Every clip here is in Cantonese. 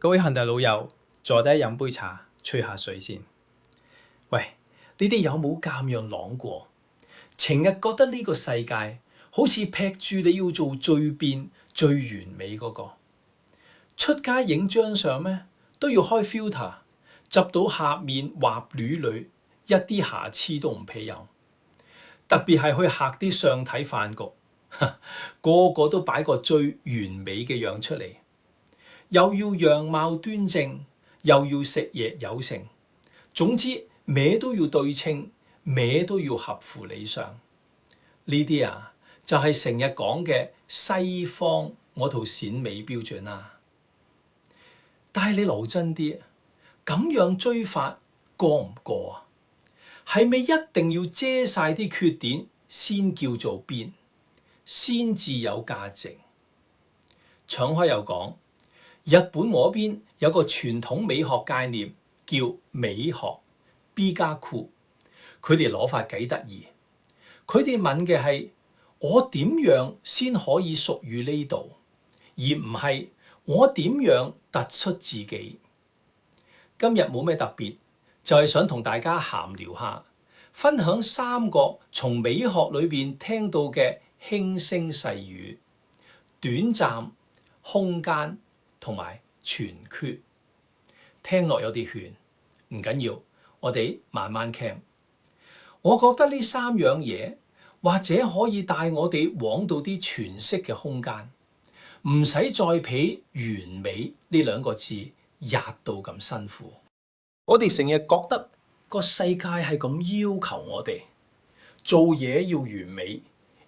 各位行第老友，坐低飲杯茶，吹下水先。喂，你哋有冇咁樣諗過？成日覺得呢個世界好似劈住你要做最變、最完美嗰個。出街影張相咩？都要開 filter， 執到下面滑捋捋，一啲瑕疵都唔俾有。特別係去客啲相睇飯局，個個都擺個最完美嘅樣出嚟，又要樣貌端正，又要食嘢有成，總之咩都要對稱，咩都要合乎理想。呢啲啊，就係成日講嘅西方嗰套審美標準啊。但係你留真啲，咁樣追法過唔過啊？係咪一定要遮晒啲缺點先叫做變，先至有價值？敞開又講，日本嗰邊有個傳統美學概念叫美學 Bigaku， 佢哋攞法幾得意。佢哋問嘅係我點樣先可以屬於呢度，而唔係我點樣突出自己。今日冇咩特別，就係想同大家閒聊下，分享3個從美學裏邊聽到嘅輕聲細語：短暫、空間同埋存缺。聽落有啲玄，唔緊要，我哋慢慢傾。我覺得呢3樣嘢或者可以帶我哋往到啲詮釋嘅空間，唔使再俾完美呢2個字壓到咁辛苦。我哋成日覺得個世界係咁要求我哋做嘢要完美，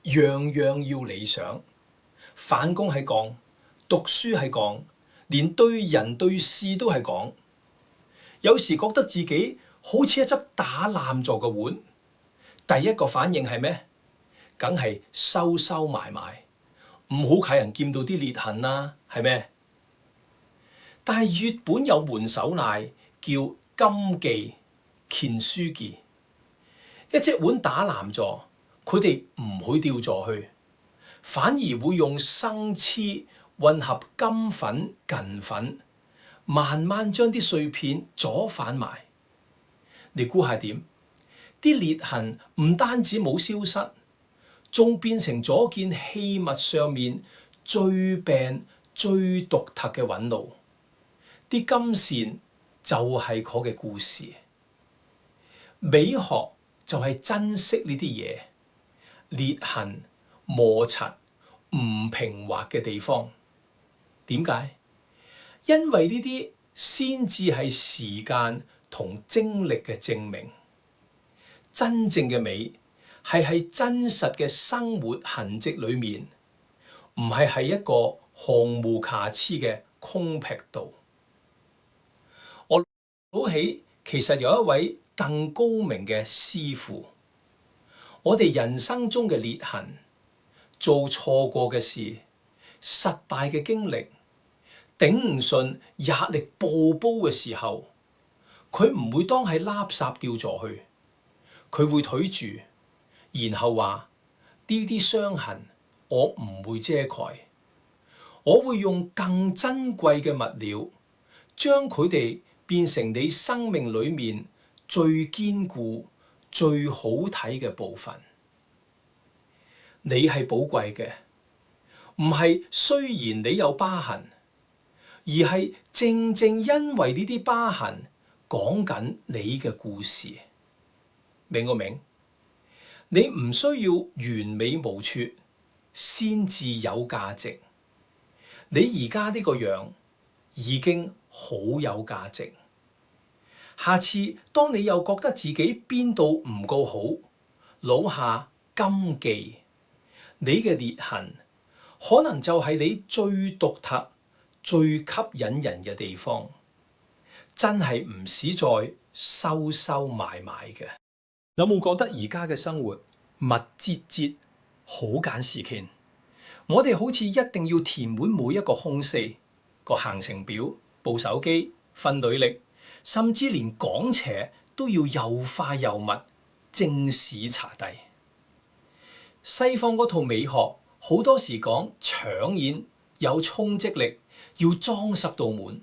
樣樣要理想。返工係講，讀書係講，連對人對事都係講。有時覺得自己好似一執打爛咗嘅碗，第一個反應係咩？梗係收收埋埋，唔好畀人見到啲裂痕啦，係咩？但係日本有門手藝叫金記乾書記，一隻碗打爛咗，佢哋唔會掉咗去，反而會用生黐混合金粉、銀粉，慢慢將啲碎片阻反埋。你估下點？啲裂痕唔單止冇消失，仲變成咗件器物上面最病、最獨特嘅紋路。啲金線就係佢嘅故事。美學就係珍惜呢啲嘢，裂痕、摩擦、唔平滑嘅地方。點解？因為呢啲先至係時間同精力嘅證明。真正嘅美係喺真實嘅生活痕跡裏面，唔係喺一個毫無瑕疵嘅空僻度。我諗起其實有一位更高明嘅師傅。我哋人生中嘅裂痕、做錯過嘅事、失敗嘅經歷、頂唔順壓力爆煲嘅時候，佢唔會當係垃圾掉咗去。佢會睇住，然後話呢啲傷痕我唔會遮蓋，我會用更珍貴嘅物料，將佢哋變成你生命裏面最堅固、最好睇嘅部分。你係寶貴嘅，唔係雖然你有疤痕，而係正正因為呢啲疤痕講緊你嘅故事。明個明？你唔需要完美無缺先至有價值。你而家呢個樣已經好有價值。下次當你又覺得自己邊度唔夠好，攞下金記，你嘅裂痕可能就係你最獨特、最吸引人嘅地方。真係唔使再收收埋埋嘅。有冇覺得而家嘅生活密節節，好趕時間？我哋好似一定要填滿每一個空隙，個行程表、部手機、分履歷，甚至連講邪都要又快又密，正史查低。西方嗰套美學好多時講搶眼、有衝擊力，要裝飾到滿，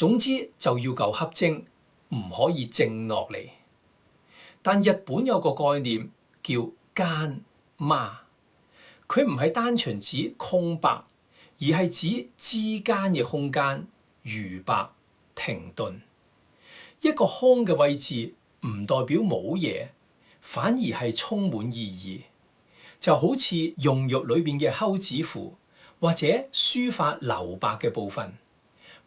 總之就要夠恰精，唔可以靜落嚟。但日本有個概念叫間媽，佢唔係單純指空白，而係指之間嘅空間餘白停頓。一個空嘅位置唔代表冇嘢，反而係充滿意義。就好似用肉裏邊嘅休止符，或者書法留白嘅部分，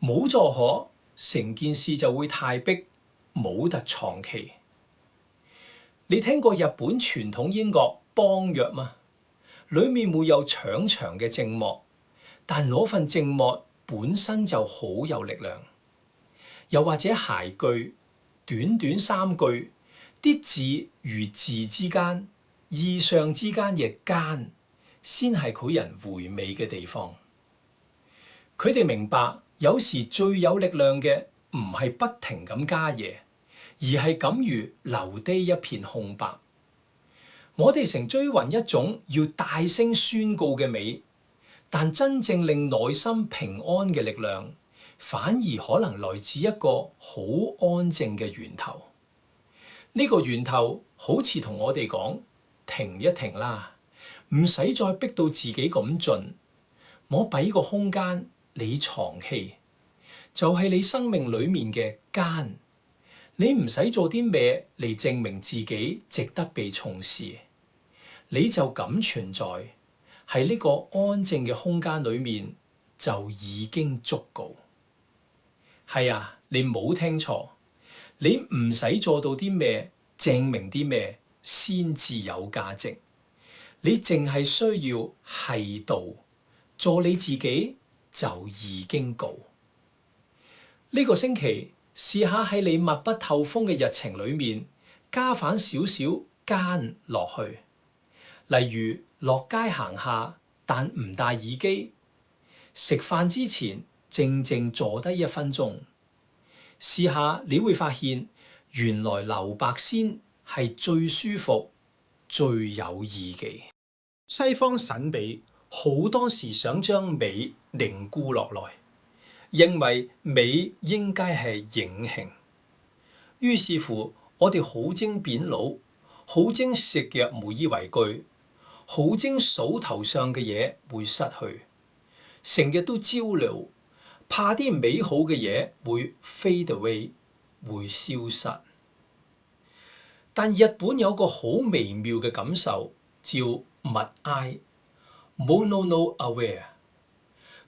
冇助可，成件事就會太逼，冇得藏期。你聽過日本傳統音樂邦樂嗎？裡面會有長長嘅靜默，但嗰份靜默本身就好有力量。又或者諧句，短短3句，啲字與字之間、意象之間嘅間，先係佢人回味嘅地方。佢哋明白，有時最有力量嘅唔係不停咁加嘢，而係敢於留低一片空白。我哋成追尋一種要大聲宣告嘅美，但真正令內心平安嘅力量，反而可能來自一個好安靜嘅源頭。呢個源頭好似同我哋講：停一停啦，唔使再逼到自己咁盡，我俾個空間你藏氣，就係你生命裡面嘅間。你唔使做啲咩嚟證明自己值得被重視，你就咁存在喺呢個安靜嘅空間裡面就已經足夠。係啊，你冇聽錯，你唔使做到啲咩證明啲咩先至有價值，你淨係需要係度做你自己就已經夠。呢個星期試下喺你密不透風嘅日程裡面加返少少間落去，例如落街行下，但唔戴耳機；食飯之前靜靜坐低1分鐘，試下你會發現，原來留白先係最舒服、最有意義。西方審美好多時想將美凝固落來，認為美應該係影形。於是乎，我哋好精扁佬，好精食藥無以為據，好精數頭上嘅嘢會失去，成日都焦慮，怕啲美好嘅嘢會 fade away， 會消失。但日本有個好微妙嘅感受，叫物哀 （mono no aware）。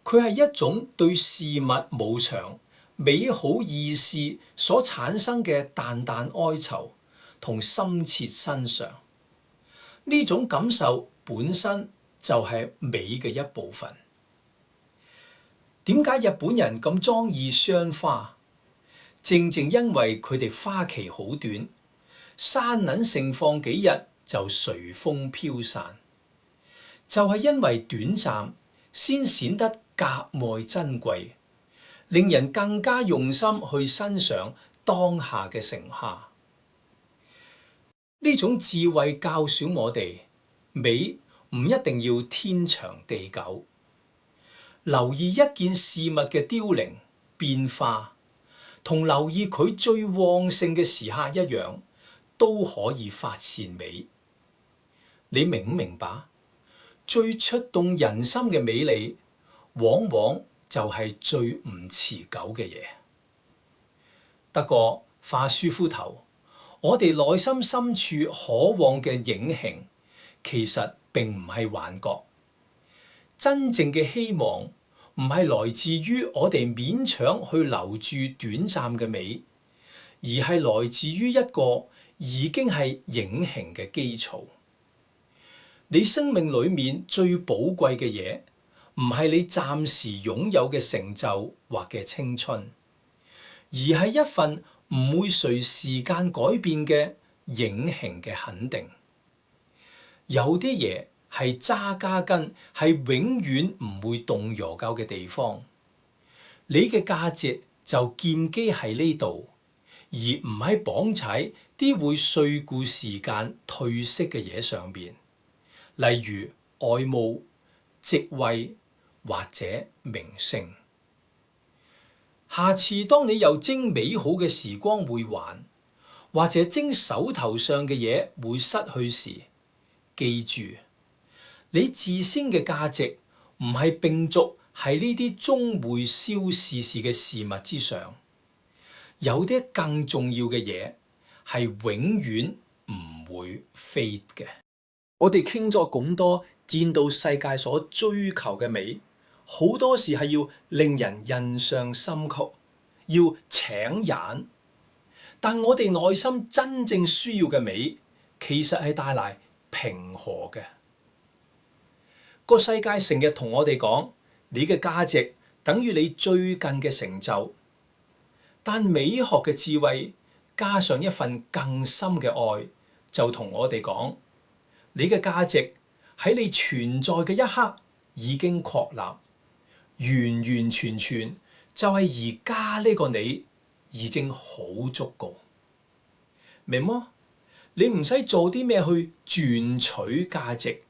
佢係一種對事物無常、美好意思所產生嘅淡淡哀愁同深切欣賞。呢種感受本身就係美嘅一部分。點解日本人咁鍾意賞花？正正因為佢哋花期好短，山林盛放幾日就隨風飄散，就係因為短暫，先顯得格外珍貴，令人更加用心去欣賞當下嘅盛夏。呢種智慧教曉我哋，美唔一定要天長地久，留意一件事物嘅凋零變化，同留意佢最旺盛嘅時刻一樣，都可以發現美。你明唔明白？最觸動人心嘅美麗，往往就係最唔持久嘅嘢。不過話說回頭，我哋內心深處渴望嘅影形，其實並唔係幻覺。真正嘅希望唔係來自於我哋勉強去留住短暫嘅美，而係來自於一個已經係影形嘅基礎。你生命裡面最寶貴嘅嘢，唔係你暫時擁有嘅成就或嘅青春，而係一份唔會隨時間改變嘅影形嘅肯定。有啲嘢係紮家根，係永遠唔會動搖夠嘅地方。你嘅價值就建基喺呢度，而唔喺綁踩啲會碎故時間褪色嘅嘢上邊，例如外貌、職位或者名聲。下次當你又徵美好嘅時光會還，或者徵手頭上嘅嘢會失去時，記住，你自身嘅價值唔係並足喺呢啲終會消逝嘅事物之上，有啲更重要嘅嘢係永遠唔會 fade 嘅。我哋傾咗咁多戰到世界所追求嘅美，好多時係要令人印象深刻，要搶眼。但我哋內心真正需要嘅美，其實係帶來平和嘅。個世界成日同我哋講，你嘅價值等於你最近嘅成就。但美學嘅智慧加上一份更深嘅愛，就同我哋講，你嘅價值喺你存在嘅一刻已經確立，完完全全就係而家呢個你已經好足夠，明麼？你唔使做啲咩去賺取價值，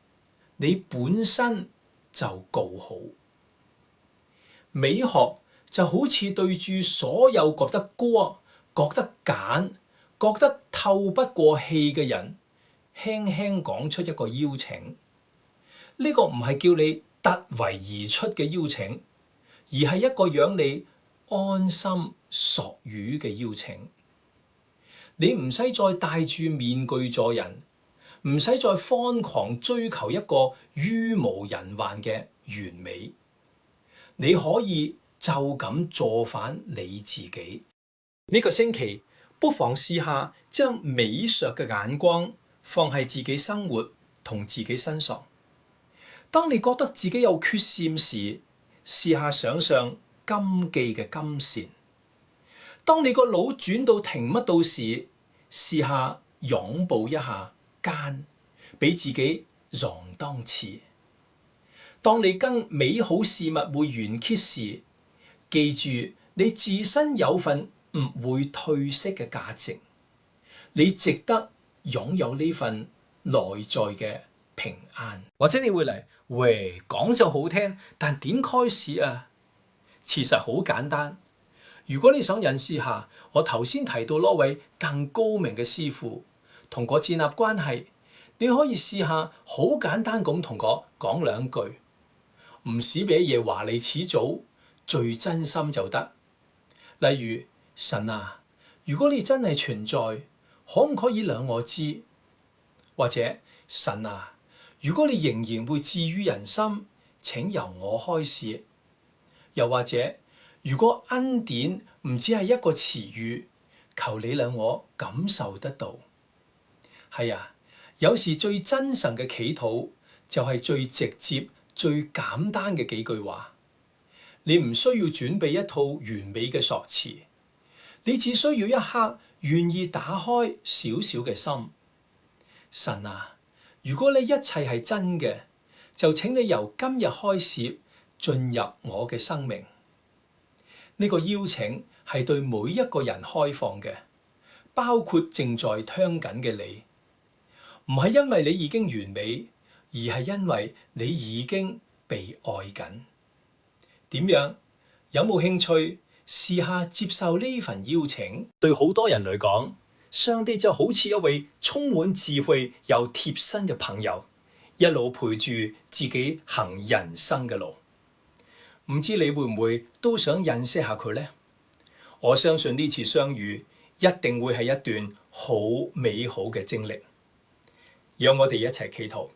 你本身就夠好。美學就好似對住所有覺得過、覺得簡、覺得透不過氣嘅人，輕輕講出一個邀請。呢個唔係叫你突圍而出嘅邀請，而係一個讓你安心索語嘅邀請。你唔使再戴住面具做人，唔使再瘋狂追求一個於無人患嘅完美。你可以就咁做返你自己。呢個星期不妨試下將美術嘅眼光放喺自己生活同自己身上。當你覺得自己有缺陷時，試下想象金記嘅金線。當你個腦轉到停乜到時，試下擁抱一下間，俾自己讓當次。當你跟美好事物會完結時，記住你自身有份唔會褪色嘅價值，你值得擁有呢份內在嘅平安。或者你會嚟，喂，講就好聽，但點開始啊？其實好簡單。如果你想認識下我頭先提到嗰位更高明嘅師傅，同我建立關係，你可以試下好簡單咁同我講兩句，唔使俾嘢話你始祖，最真心就得。例如，神啊，如果你真係存在，可唔可以讓我知？或者，神啊，如果你仍然會治癒人心，請由我開始。又或者，如果恩典唔只係一個詞語，求你讓我感受得到。係啊，有時最真誠嘅祈禱就係最直接、最簡單嘅幾句話。你唔需要準備一套完美嘅說辭，你只需要一刻願意打開少少嘅心。神啊，如果你一切係真嘅，就請你由今日開始進入我嘅生命。呢個邀請係對每一個人開放嘅，包括正在聽緊嘅你。唔係因為你已經完美，而係因為你已經被愛緊。點樣？有冇興趣試下接受呢份邀請？對好多人嚟講，上帝就好似一位充滿智慧又貼身嘅朋友，一路陪住自己行人生嘅路。唔知你會唔會都想認識下佢呢？我相信呢次相遇一定會係一段好美好嘅經歷。讓我哋一齊祈禱。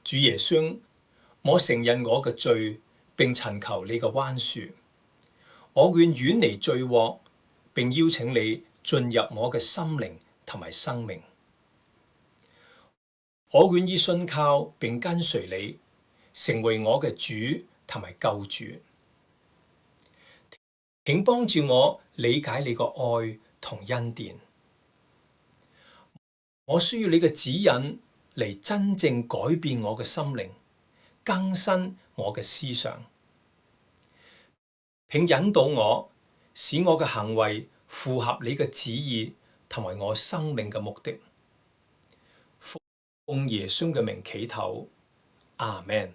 主耶穌，我承認我嘅罪，並尋求你嘅寬恕。我願遠離罪惡，並邀請你進入我嘅心靈同埋生命。我願意信靠並跟隨你，成為我嘅主同埋救主。請幫助我理解你個愛同恩典。我需要你嘅指引嚟真正改變我嘅心靈，更新我嘅思想。請引導我，使我嘅行為符合你嘅旨意同埋我生命嘅目的。奉耶穌嘅名祈禱，阿們。